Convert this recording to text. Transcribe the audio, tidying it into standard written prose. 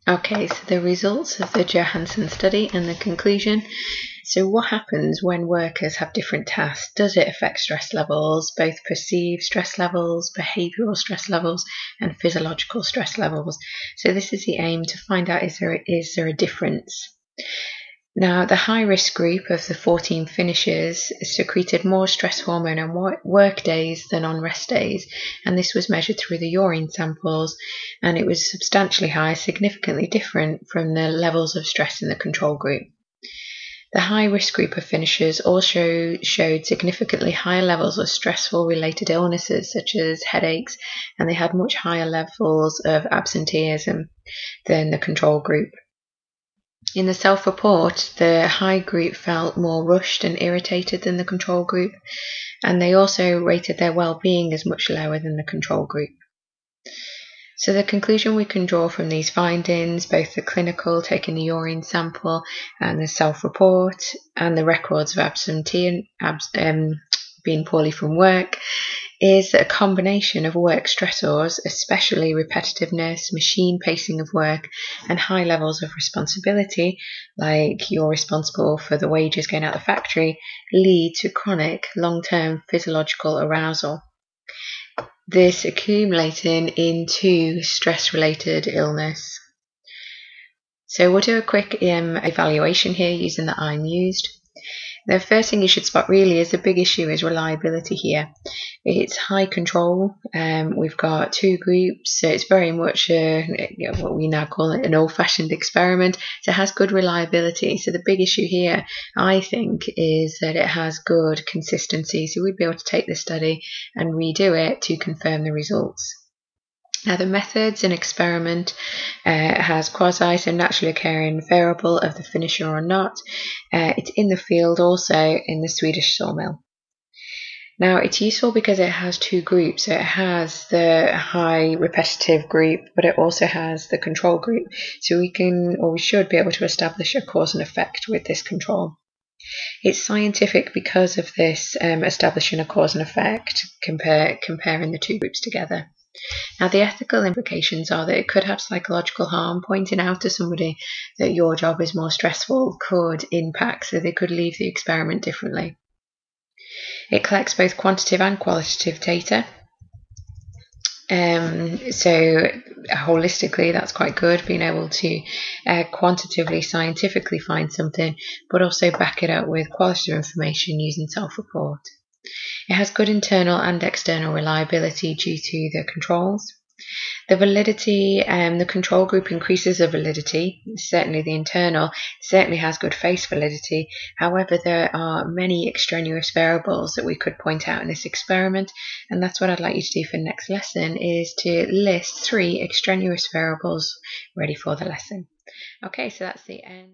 Okay, so the results of the Johansson study and the conclusion. So what happens when workers have different tasks? Does it affect stress levels, both perceived stress levels, behavioural stress levels, and physiological stress levels? So this is the aim, to find out, is there a difference? Now, the high-risk group of the 14 finishers secreted more stress hormone on work days than on rest days, and this was measured through the urine samples, and it was substantially high, significantly different from the levels of stress in the control group. The high-risk group of finishers also showed significantly higher levels of stressful-related illnesses such as headaches, and they had much higher levels of absenteeism than the control group. In the self-report, the high group felt more rushed and irritated than the control group, and they also rated their well-being as much lower than the control group. So the conclusion we can draw from these findings, both the clinical, taking the urine sample, and the self-report, and the records of absentee being poorly from work, is that a combination of work stressors, especially repetitiveness, machine pacing of work, and high levels of responsibility, like you're responsible for the wages going out the factory, lead to chronic long-term physiological arousal. This accumulating into stress-related illness. So we'll do a quick evaluation here using the I'm used. The first thing you should spot really is the big issue is reliability here. It's high control. We've got two groups, so it's very much what we now call an old-fashioned experiment. So it has good reliability. So the big issue here, I think, is that it has good consistency. So we'd be able to take this study and redo it to confirm the results. Now, the methods in experiment has quasi, so naturally occurring variable of the finisher or not. It's in the field, also in the Swedish sawmill. Now, it's useful because it has two groups. So it has the high repetitive group, but it also has the control group. So we should be able to establish a cause and effect with this control. It's scientific because of this establishing a cause and effect, comparing the two groups together. Now, the ethical implications are that it could have psychological harm. Pointing out to somebody that your job is more stressful could impact, so they could leave the experiment differently. It collects both quantitative and qualitative data. So holistically, that's quite good, being able to quantitatively, scientifically find something, but also back it up with qualitative information using self-report. It has good internal and external reliability due to the controls. The validity, the control group increases the validity. Certainly the internal certainly has good face validity. However, there are many extraneous variables that we could point out in this experiment, and that's what I'd like you to do for the next lesson, is to list 3 extraneous variables ready for the lesson. Okay, so that's the end.